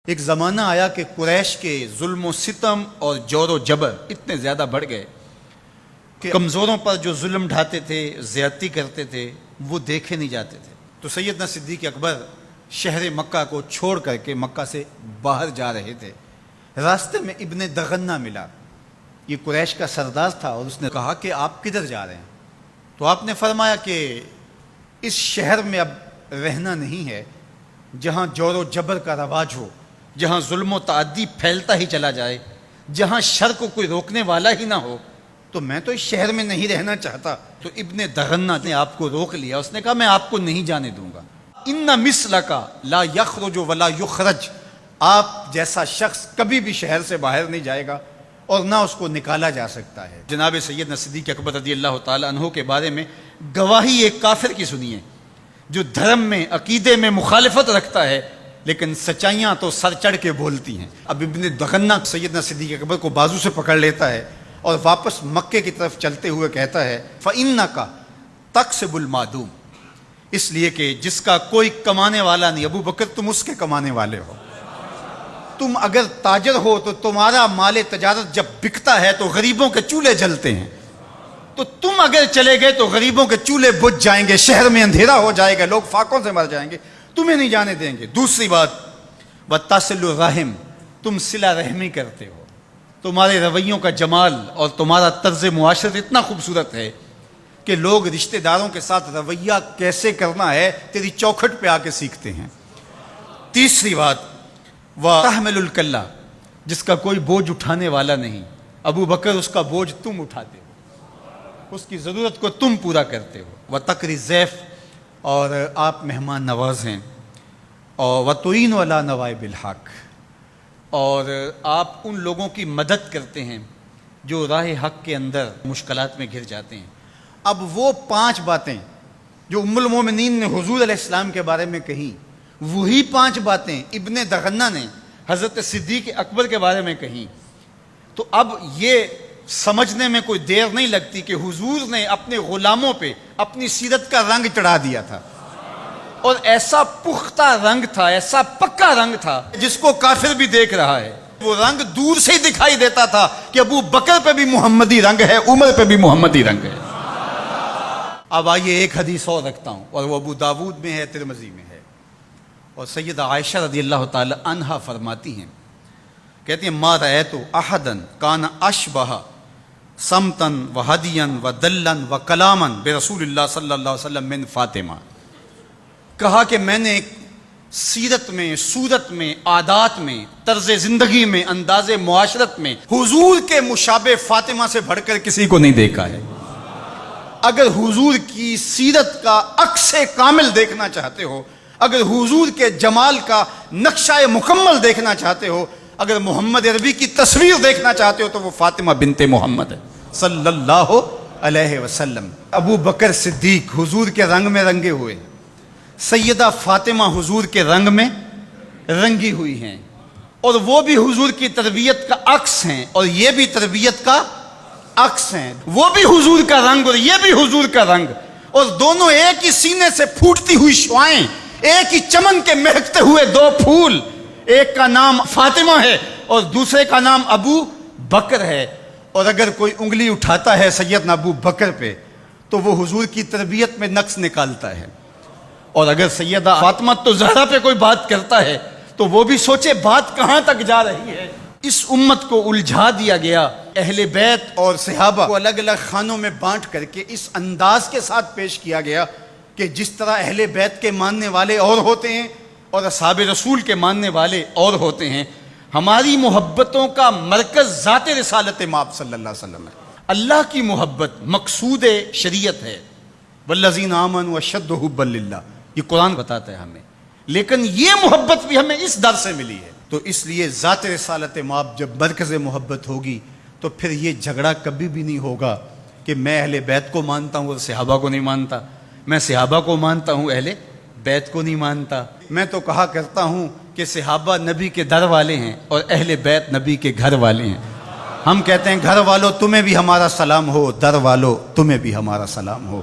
ایک زمانہ آیا کہ قریش کے ظلم و ستم اور جور و جبر اتنے زیادہ بڑھ گئے کہ کمزوروں پر جو ظلم ڈھاتے تھے، زیادتی کرتے تھے، وہ دیکھے نہیں جاتے تھے۔ تو سیدنا صدیق اکبر شہر مکہ کو چھوڑ کر کے مکہ سے باہر جا رہے تھے۔ راستے میں ابن دغنہ ملا، یہ قریش کا سردار تھا، اور اس نے کہا کہ آپ کدھر جا رہے ہیں؟ تو آپ نے فرمایا کہ اس شہر میں اب رہنا نہیں ہے جہاں جور و جبر کا رواج ہو، جہاں ظلم و تعدی پھیلتا ہی چلا جائے، جہاں شر کو کوئی روکنے والا ہی نہ ہو، تو میں تو اس شہر میں نہیں رہنا چاہتا۔ تو ابن دغنہ نے آپ کو روک لیا، اس نے کہا میں آپ کو نہیں جانے دوں گا۔ ان مثلک لا یخرج ولا یخرج، آپ جیسا شخص کبھی بھی شہر سے باہر نہیں جائے گا اور نہ اس کو نکالا جا سکتا ہے۔ جناب سیدنا صدیق اکبر رضی اللہ تعالی عنہ کے بارے میں گواہی ایک کافر کی سنیے جو دھرم میں، عقیدے میں مخالفت رکھتا ہے، لیکن سچائیاں تو سر چڑھ کے بولتی ہیں۔ اب ابن دغنہ سیدنا صدیق اکبر کو بازو سے پکڑ لیتا ہے اور واپس مکے کی طرف چلتے ہوئے کہتا ہے فَإِنَّكَ تَكْسِبُ الْمَعْدُومَ، اس لیے کہ جس کا کوئی کمانے والا نہیں، ابو بکر تم اس کے کمانے والے ہو۔ تم اگر تاجر ہو تو تمہارا مال تجارت جب بکتا ہے تو غریبوں کے چولہے جلتے ہیں، تو تم اگر چلے گئے تو غریبوں کے چولہے بجھ جائیں گے، شہر میں اندھیرا ہو جائے گا، لوگ فاقوں سے مر جائیں گے، تمہیں نہیں جانے دیں گے۔ دوسری بات وَتَصِلُ الرَّحِمَ، تم صلہ رحمی کرتے ہو، تمہارے رویوں کا جمال اور تمہارا طرز معاشرت اتنا خوبصورت ہے کہ لوگ رشتہ داروں کے ساتھ رویہ کیسے کرنا ہے تیری چوکھٹ پہ آ کے سیکھتے ہیں۔ تیسری بات وَتَحْمِلُ الْكَلَّ، جس کا کوئی بوجھ اٹھانے والا نہیں، ابو بکر اس کا بوجھ تم اٹھاتے ہو، اس کی ضرورت کو تم پورا کرتے ہو۔ وَتَقْرِي الضَّيْفَ، اور آپ مہمان نواز ہیں، اور وَتُعِينُ عَلَى نَوَائِبِ الْحَقِّ، اور آپ ان لوگوں کی مدد کرتے ہیں جو راہ حق کے اندر مشکلات میں گر جاتے ہیں۔ اب وہ 5 باتیں جو ام المومنین نے حضور علیہ السلام کے بارے میں کہیں، وہی 5 باتیں ابن دغنہ نے حضرت صدیق اکبر کے بارے میں کہیں۔ تو اب یہ سمجھنے میں کوئی دیر نہیں لگتی کہ حضور نے اپنے غلاموں پہ اپنی سیرت کا رنگ چڑھا دیا تھا، اور ایسا پختہ رنگ تھا، ایسا پکا رنگ تھا جس کو کافر بھی دیکھ رہا ہے۔ وہ رنگ دور سے ہی دکھائی دیتا تھا کہ ابو بکر پہ بھی محمدی رنگ ہے، عمر پہ بھی محمدی رنگ ہے۔ اب آئیے ایک حدیث اور رکھتا ہوں، اور وہ ابو داود میں ہے، ترمذی میں ہے، اور سیدہ عائشہ رضی اللہ تعالی عنہا فرماتی ہیں، کہتی ہیں ما رأیت احدا کان اشبہ سمتن و ہدین و دلن و کلامن برسول اللہ صلی اللہ علیہ وسلم من فاطمہ، کہا کہ میں نے سیرت میں، صورت میں، عادات میں، طرز زندگی میں، انداز معاشرت میں حضور کے مشابہ فاطمہ سے بڑھ کر کسی کو نہیں دیکھا ہے۔ اگر حضور کی سیرت کا عکس کامل دیکھنا چاہتے ہو، اگر حضور کے جمال کا نقشہ مکمل دیکھنا چاہتے ہو، اگر محمد عربی کی تصویر دیکھنا چاہتے ہو تو وہ فاطمہ بنت محمد ہے صلی اللہ علیہ وسلم۔ ابو بکر صدیق حضور کے رنگ میں رنگے ہوئے، سیدہ فاطمہ حضور کے رنگ میں رنگی ہوئی ہیں، اور وہ بھی حضور کی تربیت کا عکس ہیں، اور یہ بھی تربیت کا عکس ہیں۔ وہ بھی حضور کا رنگ اور یہ بھی حضور کا رنگ، اور دونوں ایک ہی سینے سے پھوٹتی ہوئی شعائیں، ایک ہی چمن کے مہکتے ہوئے 2 پھول، ایک کا نام فاطمہ ہے اور دوسرے کا نام ابو بکر ہے۔ اور اگر کوئی انگلی اٹھاتا ہے سیدنا ابو بکر پہ تو وہ حضور کی تربیت میں نقص نکالتا ہے، اور اگر سیدہ فاطمہ تو زہرا پہ کوئی بات کرتا ہے تو وہ بھی سوچے بات کہاں تک جا رہی ہے۔ اس امت کو الجھا دیا گیا، اہل بیت اور صحابہ کو الگ الگ خانوں میں بانٹ کر کے اس انداز کے ساتھ پیش کیا گیا کہ جس طرح اہل بیت کے ماننے والے اور ہوتے ہیں اور اصحاب رسول کے ماننے والے اور ہوتے ہیں۔ ہماری محبتوں کا مرکز ذات رسالت مآب صلی اللہ علیہ وسلم ہے۔ اللہ کی محبت مقصود شریعت ہے، والذین آمنوا اشد حبا للہ، یہ قرآن بتاتا ہے ہمیں، لیکن یہ محبت بھی ہمیں اس در سے ملی ہے۔ تو اس لیے ذات رسالت مآب جب مرکز محبت ہوگی تو پھر یہ جھگڑا کبھی بھی نہیں ہوگا کہ میں اہل بیت کو مانتا ہوں اور صحابہ کو نہیں مانتا، میں صحابہ کو مانتا ہوں اہل بیت کو نہیں مانتا۔ میں تو کہا کرتا ہوں کہ صحابہ نبی کے در والے ہیں اور اہل بیت نبی کے گھر والے ہیں۔ ہم کہتے ہیں گھر والوں تمہیں بھی ہمارا سلام ہو، در والوں تمہیں بھی ہمارا سلام ہو۔